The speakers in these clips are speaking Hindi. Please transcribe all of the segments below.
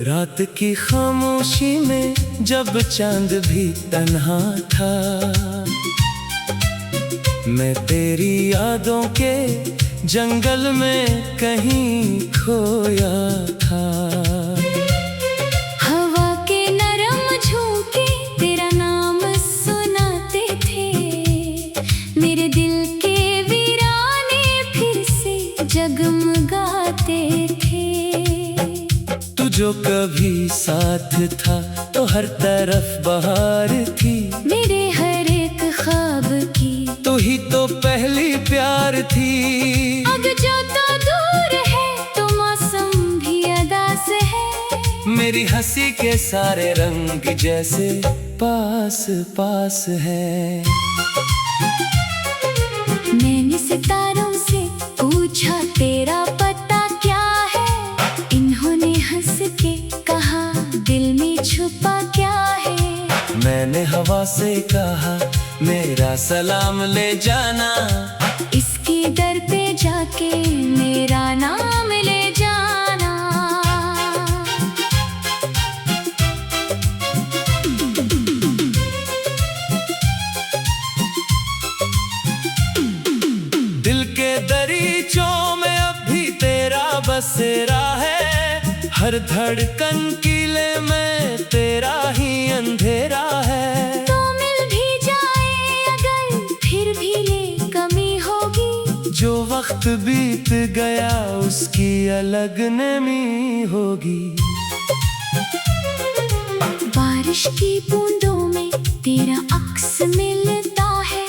रात की खामोशी में जब चांद भी तन्हा था, मैं तेरी यादों के जंगल में कहीं खोया था। हवा के नरम झोंके तेरा नाम सुनाते थे, मेरे दिल के वीराने फिर से जगमगाते थे। तू जो कभी साथ था तो हर तरफ बहार थी, मेरे हर एक ख्वाब की तू ही तो पहली प्यार थी। अब जो तो दूर है तो मौसम भी अदास है, मेरी हंसी के सारे रंग जैसे पास पास है। मैंने सितारों से पूछा तेरा पता क्या है, इन्होंने हंस के कहा दिल में छुपा क्या है। मैंने हवा से कहा मेरा सलाम ले जाना, इसके दर पे जाके मेरा नाम ले जाना। दिल के दरीचों में अब भी तेरा बसेरा है, हर धड़कन कीले में तेरा ही अंधेरा है। तो मिल भी जाए अगर फिर भी ये कमी होगी, जो वक्त बीत गया उसकी अलग नमी होगी। बारिश की बूंदों में तेरा अक्स मिलता है,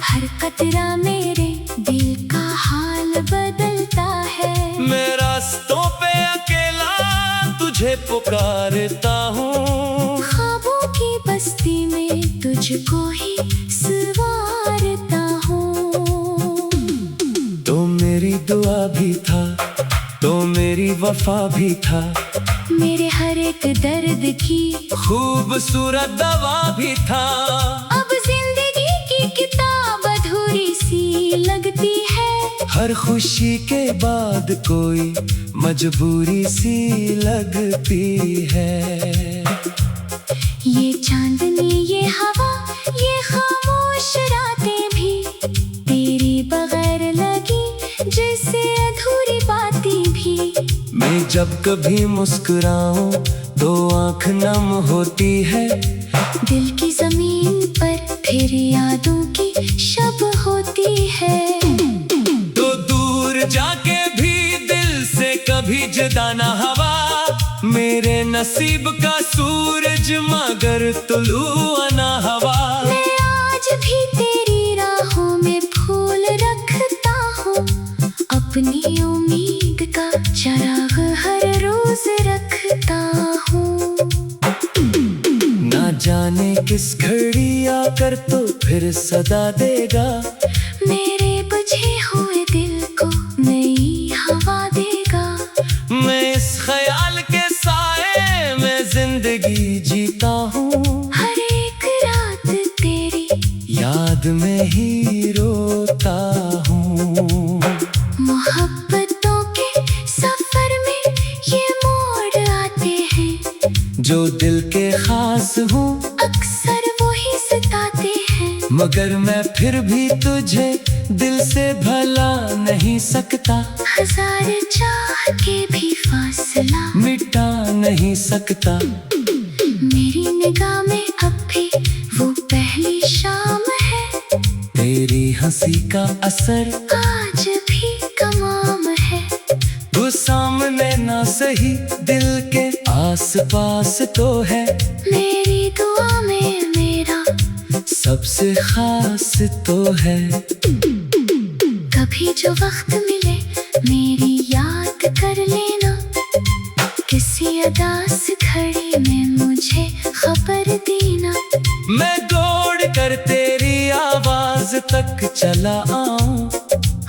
हर कतरा मेरे दिल का हाल बदलता है। मैं रास्तों पे अकेला तुझे पुकारता हूँ, ख्वाबों की बस्ती में तुझको ही सवारता हूँ। तो मेरी दुआ भी था, तो मेरी वफा भी था, मेरे हर एक दर्द की खूबसूरत दवा भी था। अब जिंदगी की किताब अधूरी सी लगती है, हर खुशी के बाद कोई मजबूरी सी लगती है। ये चांदनी ये हवा ये खामोश रातें भी तेरी बगैर लगी जैसे अधूरी बातें भी। मैं जब कभी मुस्कुराऊं तो आंख नम होती है, दिल की जमीन पर फिर यादों की शब होती है। तो दूर जाके भी दिल से कभी जुदा ना हवा, मेरे नसीब का सूरज मगर तुलुआ ना हवा। मैं आज भी तेरी राहों में फूल रखता हूँ, अपनी उम्मीद का चिराग हर रोज रखता हूँ। ना जाने किस घड़ी आकर तो फिर सदा देगा, मेरे बुझे हुए दिल को नई हवा देगा। मैं इस ख्याल के साए में जिंदगी जीता हूँ, हर एक रात तेरी याद में ही रोता हूँ। मोहब्बतों के सफर में ये मोड़ आते हैं, जो दिल के खास हूँ अक्सर वो ही सताते हैं। मगर मैं फिर भी तुझे दिल से भला नहीं सकता, हजार चाह के भी फासला मिटा नहीं सकता। मेरी निगाह में अब भी वो पहली शाम है, तेरी हंसी का असर आज भी कमाम है। वो सामने ना सही दिल के आस पास तो है, मेरी दुआ में मेरा सबसे खास तो है। कभी जो वक्त मिले मेरी याद कर लेना, किसी अदास घड़ी में मुझे खबर देना। मैं दौड़ कर तेरी आवाज तक चला आऊं,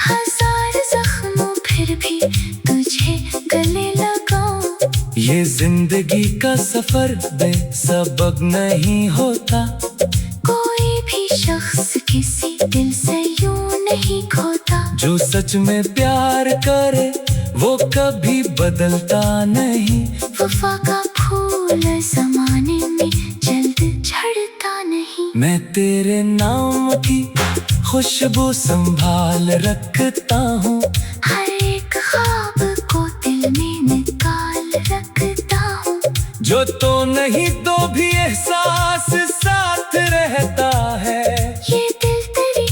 हजार जख्मों फिर भी तुझे गले लगाऊं। ये जिंदगी का सफर बेसबब नहीं होता, कोई भी शख्स किसी दिल से यूं नहीं खोता। जो सच में प्यार करे वो कभी बदलता नहीं। वफा का फूल जमाने में जल्द झड़ता नहीं। मैं तेरे नाम की खुशबू संभाल रखता हूँ, हर एक ख्वाब को दिल में निकाल रखता हूँ। जो तो नहीं तो भी एहसास साथ रहता है। ये दिल तेरी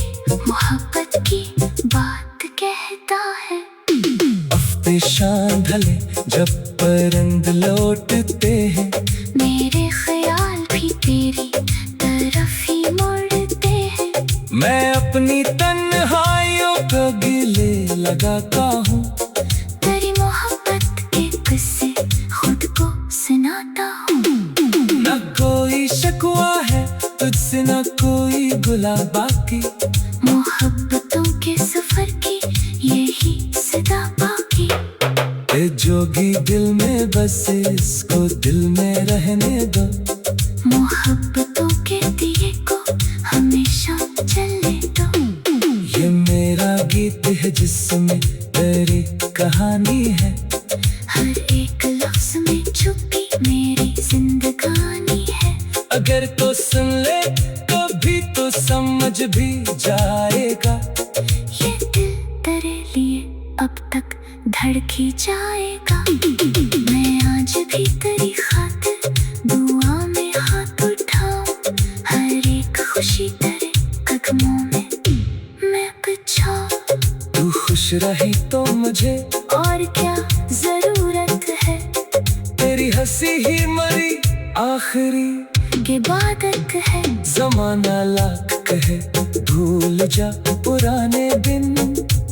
मोहब्बत की बात कहता है। हफ्ते शाम ढले जब परिंद लौटते हैं, मेरे ख्याल भी तेरी तरफ ही मुड़ते हैं। मैं अपनी तन्हाइयों को गिले लगाता हूँ, तेरी मोहब्बत के किस्से खुद को सुनाता हूँ। न कोई शिकवा है तुझसे, न कोई गुला बाकी। मोहब्बतों के सफर की यही सदा बाकी। ए जोगी दिल में बसे इसको दिल में रहने दो, मोहब्बतों के दिए को हमेशा जलने दो। ये मेरा गीत है जिसमें तेरी कहानी है। हर एक लफ्ज में छुपी मेरी जिंदगानी है। अगर तो सुन ले कभी तो समझ भी जाएगा। ये दिल तेरे लिए अब तक धड़की जाएगा। मैं आज भी तेरी खातिर दुआ में हाथ उठाऊं। हर एक खुशी तेरे कदमों में मैं बिछाऊं। तू खुश रही तो मुझे और क्या जरूरत है, तेरी हंसी ही मरी आखिरी इबादत है। जमाना लाख कहे भूल जा पुराने दिन,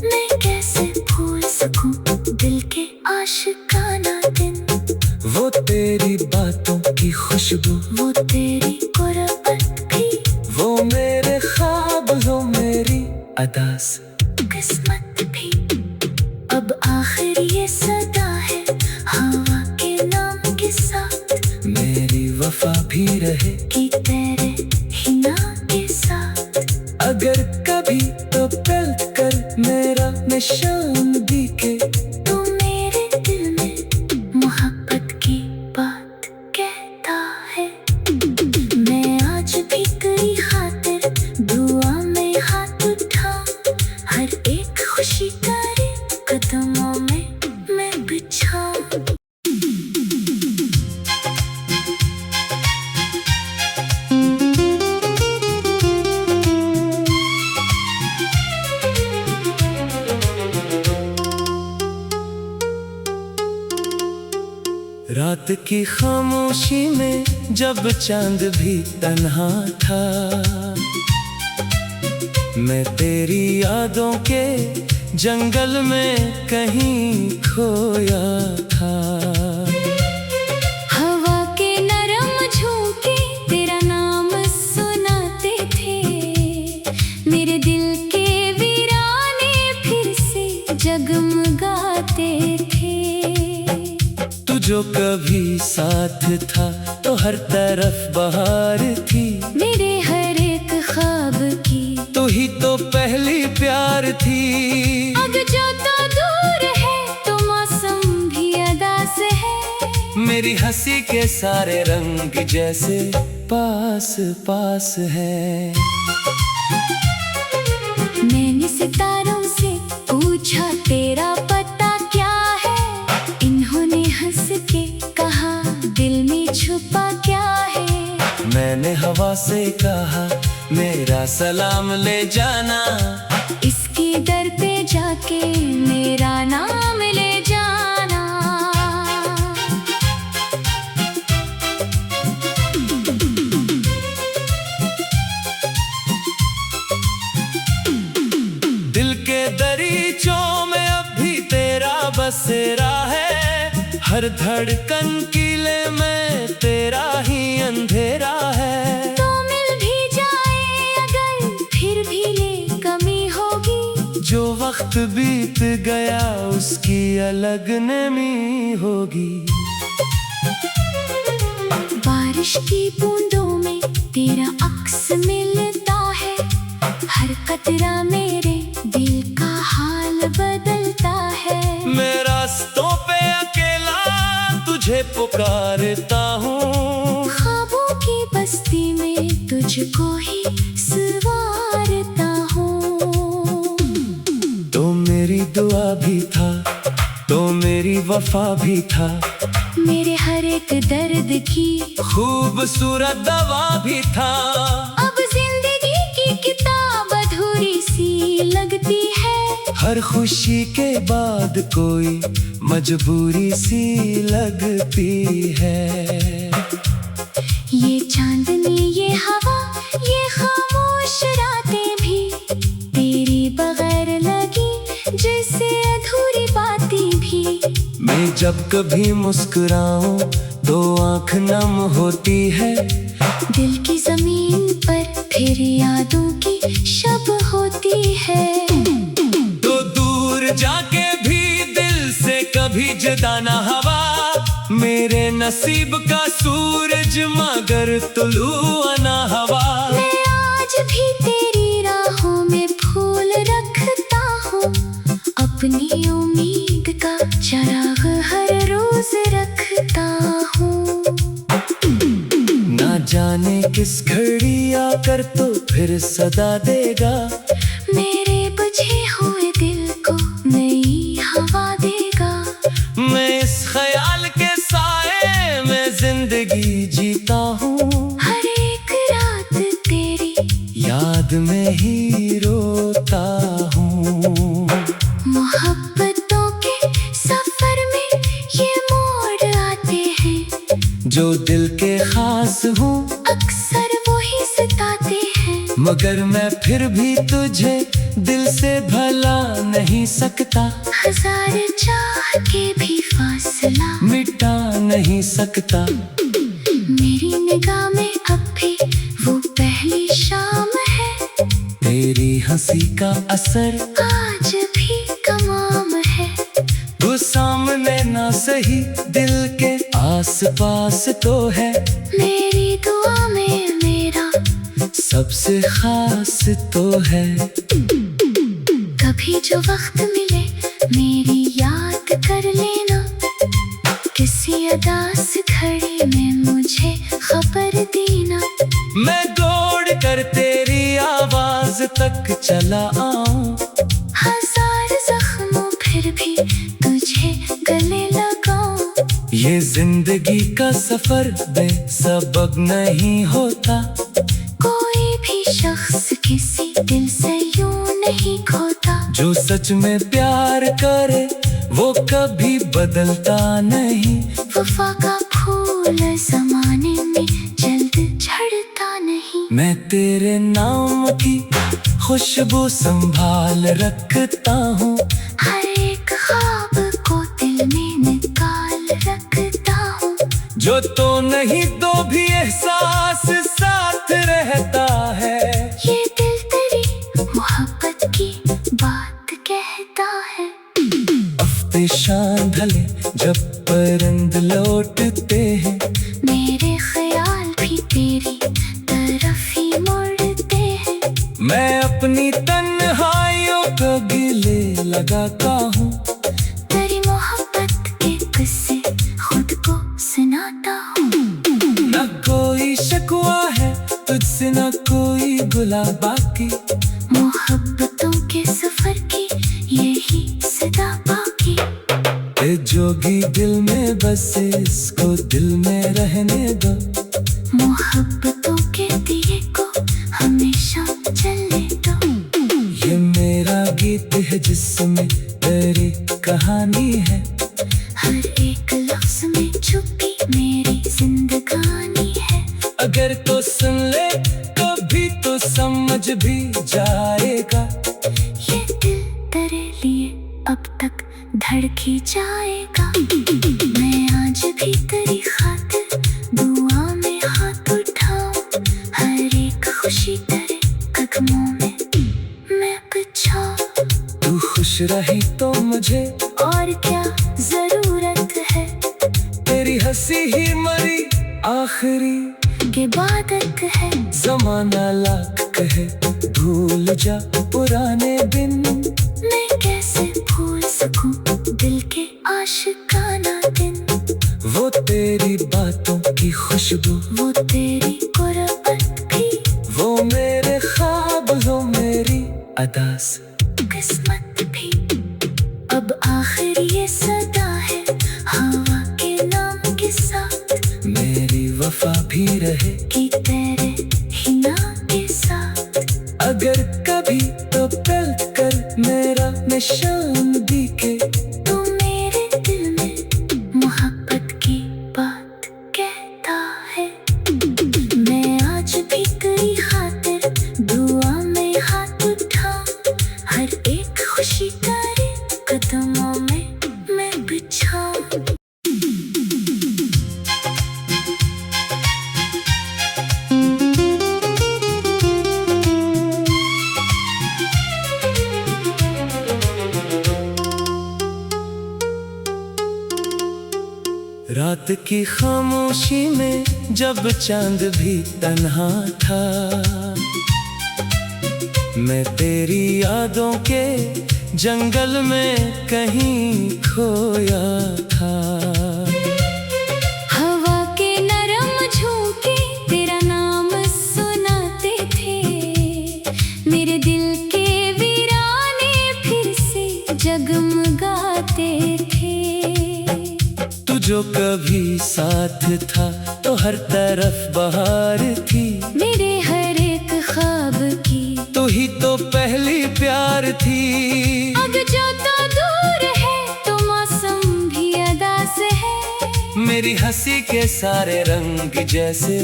मैं कैसे भूल सकूं दिल के आशिकाना दिन। वो तेरी बातों की खुशबू, वो तेरी गुर्बत भी, वो मेरे ख्वाब, वो मेरी अदास किस्मत भी। अब आखिर ये सदा है हवा के नाम के साथ, मेरी वफा भी रहे कि तेरे ही नाम के साथ। अगर कभी तो पलट कर मेरा निशान दिखे, तू मेरे दिल में मोहब्बत की बात कहता है। मैं आज भी तेरी खातिर दुआ में हाथ उठाऊं। हर एक खुशी तेरे कदमों में मैं बिछाऊं। रात की खामोशी में जब चांद भी तन्हा था, मैं तेरी यादों के जंगल में कहीं खोया था। हवा के नरम झोंके तेरा नाम सुनाते थे, मेरे दिल के वीराने फिर से जगमगाते थे। तू जो कभी साथ था तो हर तरफ बहार थी, मेरे हर एक ख्वाब की तू ही तो पहली प्यार थी। अब जो तो दूर है तो मौसम भी अदास है, मेरी हंसी के सारे रंग जैसे पास पास है। मैंने सितारों से पूछा तेरा पता क्या है, इन्होंने हंस के कहा दिल में छुपा क्या है। मैंने हवा से कहा मेरा सलाम ले जाना, इसके दर पे जाके मेरा नाम ले जाना। दिल के दरीचों में अब भी तेरा बसेरा है, हर धड़कन कीले में तेरा ही अंधेरा है। तो मिल भी जाए अगर फिर भी ये कमी होगी, जो वक्त बीत गया उसकी अलग नमी होगी। बारिश की बूंदों में तेरा अक्स मिलता है। हर कतरा मेरे दिल का हाल बदलता है। मैं रास्तों पे अकेला तुझे पुकारता हूँ। ख्वाबों की बस्ती में तुझको ही सवारता हूँ। तो मेरी दुआ भी था, तो मेरी वफा भी था, मेरे हर एक दर्द की खूबसूरत दवा भी था। अब जिंदगी की किताब अधूरी सी लगती है। हर खुशी के बाद कोई मजबूरी सी लगती है। ये चांदनी, ये हवा, ये खामोश रातें भी तेरी बगैर लगी जैसे अधूरी बातें भी। मैं जब कभी मुस्कुराऊं तो आंख नम होती है। दिल की जमीन पर फिर यादों की शब होती है। तो दूर जाके भी दिल से कभी जुदा ना हवा। मेरे नसीब का सूरज मगर तुलुआ ना हवा। मैं आज भी तेरी राहों में फूल रखता हूँ। अपनी उम्मीद का चिराग हर रोज रखता हूँ। ना जाने किस घड़ी आकर तो फिर सदा देगा। मेरे बुझे हुए दिल को नई हवा देगा। मैं इस ख्याल के साए में जिंदगी जीता हूँ। हर एक रात तेरी याद में ही रोता हूँ। मोहब्बतों के सफर में ये मोड़ आते हैं। जो दिल के खास हूँ अक्सर वो ही सताते हैं। मगर मैं फिर भी तुझे दिल से भला नहीं सकता। हजार चाह के भी फासला मिटा नहीं सकता। मेरी निगाह में अब भी वो पहली शाम है। तेरी हंसी का असर आज भी कमाम है। तू सामने ना सही दिल के आस पास तो है। मेरी दुआ में मेरा सबसे खास तो है। कभी जो वक्त मिले मेरी याद कर लेना। किसी अदास घड़ी में मुझे खबर देना। मैं दौड़ कर तेरी आवाज तक चला आऊं। हजार जख्मों फिर भी तुझे गले लगाऊं। ये जिंदगी का सफर बेसबब नहीं होता। कोई भी शख्स किसी दिल से यूं नहीं खोता। जो सच में प्यार करे वो कभी बदलता नहीं। वफा का फूल जमाने में जल्द झड़ता नहीं। मैं तेरे नाम की खुशबू संभाल रखता हूँ। हर एक ख्वाब को दिल में निकाल रखता हूँ। जो तो नहीं तो भी एहसास साथ रहता है। ये दिल तेरी मोहब्बत की बात कहता है। हफ्ते शाम ढले जब परिंद लौटते हैं। मेरे ख्याल भी तेरी तरफ ही मुड़ते हैं। मैं अपनी तन्हाइयों को गिले लगाता हूँ। तेरी मोहब्बत के किस्से खुद को सुनाता हूँ। न कोई शिकवा है तुझसे न कोई गुला बाकी। मोहब्बतों के सफर की यही सदा बाकी। ए जोगी दिल में बसे इसको दिल में रहने दो। मोहब्बतों के दिए को हमेशा जलने दो। ये मेरा गीत है जिसमें तेरी कहानी है। हर एक लफ्ज में छुपी मेरी जिंदगानी है। अगर तो सुन ले कभी तो समझ भी जाएगा। ये दिल तेरे लिए अब तक धड़की जाएगा। मैं आज भी तेरी खातिर दुआ में हाथ उठाऊं। हर एक खुशी तेरे कदमों में मैं बिछाऊं। तू खुश रही तो मुझे और क्या जरूरत है। तेरी हंसी ही मरी आखिरी इबादत है। जमाना लाख कहे भूल जा पुराने दिन, मैं कैसे भूल सकूं दिल के आशिकाना दिन। वो तेरी बातों की खुशबू, वो तेरी गुर्बत भी, वो मेरे ख्वाब, वो मेरी अदा से किस्मत भी। अब आखिर ये सदा है हवा के नाम के साथ, मेरी वफा भी रहे कि तेरे ही नाम के साथ। अगर कभी तो पल कर मेरा निशान दिखे, तू मेरे दिल में मोहब्बत की बात कहता है। मैं आज भी तेरी खातिर दुआ में हाथ उठाऊं, हर एक खुशी तेरे कदमों में मैं बिछाऊं। रात की खामोशी में जब चांद भी तन्हा था, मैं तेरी यादों के जंगल में कहीं खोया था। हवा के नरम झोंके तेरा नाम सुनाते थे, मेरे दिल के वीराने फिर से जगमगाते थे। तू जो कभी साथ था तो हर तरफ बहार थी, मेरे हर एक ख्वाब की तू ही तो पहली प्यार थी। अब जो तो दूर है तो मौसम भी अदा से है, मेरी हंसी के सारे रंग जैसे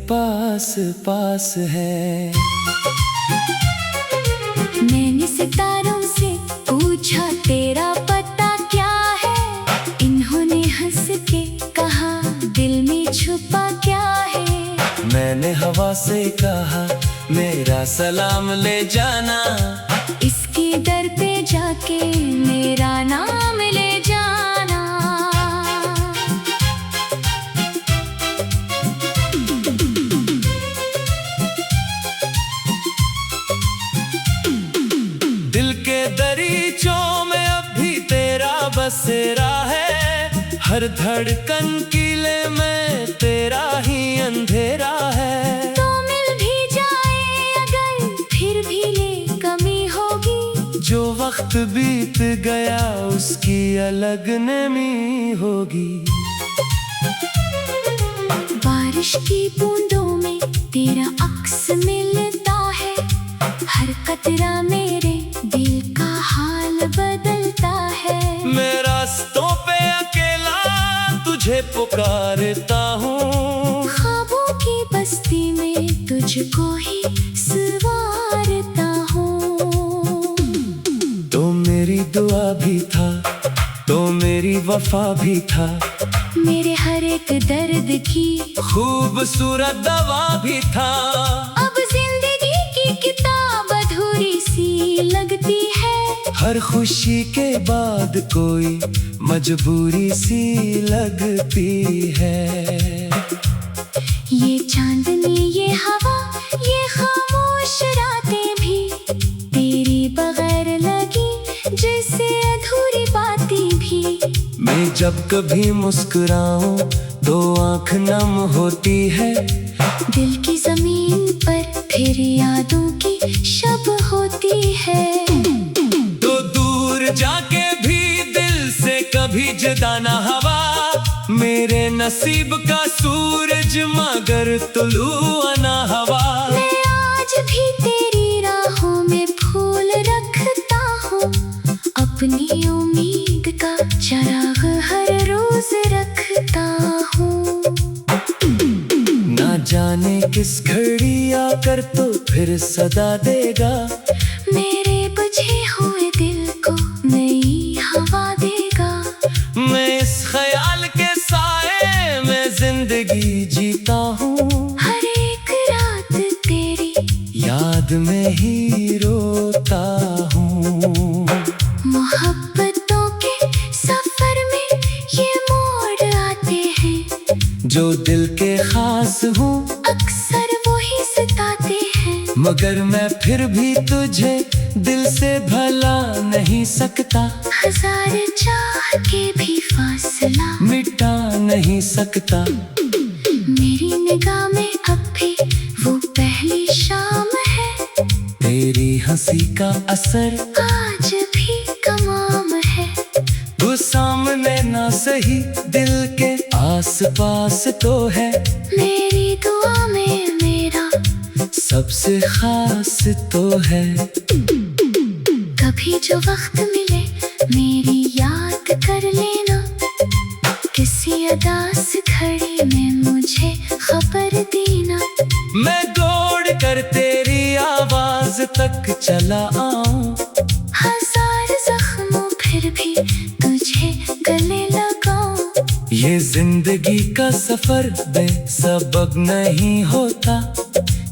पास पास है। मैंने सितारों से पूछा तेरा पता क्या है, इन्होंने हंस के कहा दिल में छुपा क्या है। मैंने हवा से कहा मेरा सलाम ले जाना, इसके दर पे जाके मेरा नाम ले जाना। दिल के दरीचों में अब भी तेरा बसेरा है, हर धड़कन कीले में तेरा ही अंधेरा है। तो मिल भी जाए अगर फिर भी ये कमी होगी, जो वक्त बीत गया उसकी अलग नमी होगी। बारिश की बूंदों में तेरा अक्स मिलता है, हर कतरा मेरे दिल का हाल बदलता है। मैं रास्तों पे अकेला तुझे पुकारता हूँ, ख्वाबों की बस्ती में तुझको ही सवारता हूँ। तो मेरी दुआ भी था, तो मेरी वफा भी था, मेरे हर एक दर्द की खूबसूरत दवा भी था। अब जिंदगी की किताब अधूरी सी लगती है, हर खुशी के बाद कोई मजबूरी सी लगती है। ये चांदनी, ये हवा, ये खामोश रातें भी तेरी बगैर लगी जैसे अधूरी बातें भी। मैं जब कभी मुस्कुराऊं तो आंख नम होती है, दिल की जमीन पर फिर यादों की शब होती है। तो दूर जाके भी दिल से कभी जुदा ना हवा, मेरे नसीब का सूरज मगर तुलुआ ना हवा। मैं आज भी तेरी राहों में फूल रखता हूँ, अपनी उम्मीद का चिराग हर रोज रखता हूँ। ना जाने किस घड़ी आकर तो फिर सदा देगा, मेरे बुझे हुए दिल को नई हवा देगा। मैं इस ख्याल के साए में जिंदगी जीता हूँ, हर एक रात तेरी याद में ही रोता हूँ। मोहब्बतों के सफर में ये मोड़ आते हैं, जो दिल के खास हूँ अक्सर वही सताते हैं, मगर मैं फिर भी तुझे दिल से भला नहीं सकता। हजार चाह के भी फासला मिटा नहीं सकता। मेरी निगाह में अब भी वो पहली शाम है, तेरी हंसी का असर आज भी तमाम है। वो सामने ना सही दिल के आस पास तो है, मेरी दुआ में मेरा सबसे खास तो है। कभी जो वक्त मिले मेरी याद कर लेना, किसी अदास घड़ी में मुझे खबर देना। मैं दौड़ कर तेरी आवाज तक चला आऊं, हजार जख्मों फिर भी तुझे गले लगाऊं। ये जिंदगी का सफर बेसबब नहीं होता,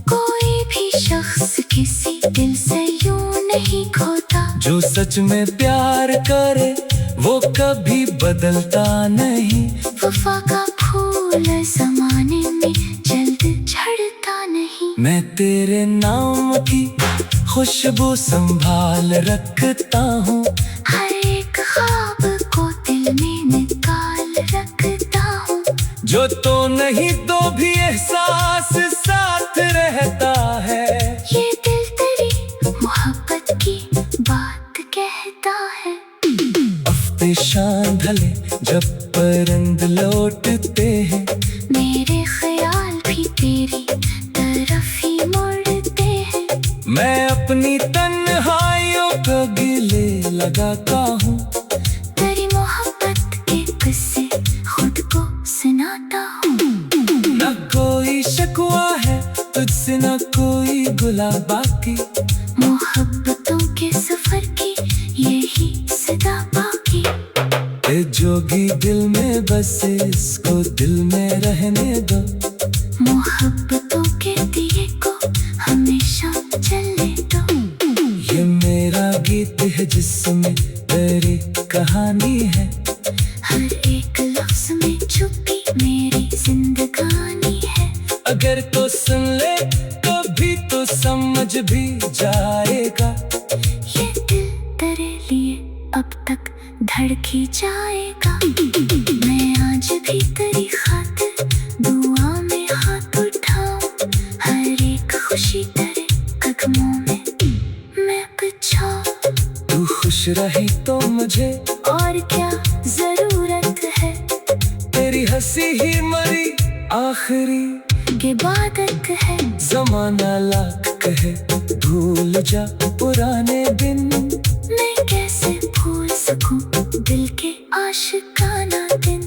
कोई भी शख्स किसी दिल से यूं नहीं खोता। जो सच में प्यार करे वो कभी बदलता नहीं। वफा का फूल जमाने में जल्द झड़ता नहीं। मैं तेरे नाम की खुशबू संभाल रखता हूँ, हर एक ख्वाब को दिल में निकाल रखता हूँ। जो तो नहीं तो भी एहसास साथ रहता है। ये दिल तेरी मोहब्बत की बात कहता है। हफ्ते शाम ढले जब परिंद लौटते हैं, मेरे ख्याल भी तेरी तरफ ही मुड़ते हैं। मैं अपनी तन्हाइयों को गिले लगाता हूँ, तेरी मोहब्बत के किस्से खुद को सुनाता हूँ। न कोई शिकवा है तुझसे न कोई गुला बाकी। मोहब्बतों के सफर की यही सदा बाकी। ए जोगी दिल में बसे इसको दिल में रहने दो, मोहब्बतों के दिए को हमेशा जलने दो। ये मेरा गीत है जिसमें तेरी कहानी है। हर एक लफ्ज में छुपी मेरी जिंदगानी है। अगर तो सुन ले कभी तो समझ भी जाएगा, ये दिल तेरे लिए अब तक धड़की जाएगा। मैं आज भी तेरी खातिर दुआ में हाथ उठाऊं, हर एक खुशी तेरे कदमों में मैं बिछाऊं। तू खुश रही तो मुझे और क्या जरूरत है, तेरी हंसी ही मरी आखिरी इबादत है। जमाना लाख कहे भूल जा पुराने दिन, मैं कैसे भूल सकूं दिल के आशिकाना दिन।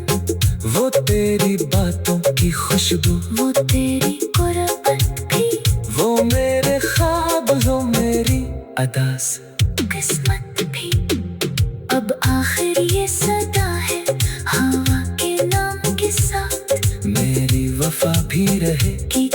वो तेरी बातों की खुशबू, वो तेरी गुर्बत भी, वो मेरे ख्वाब, वो मेरी अदास किस्मत भी। अब आखिर ये सदा है हवा के नाम के साथ, मेरी वफा भी रहे कि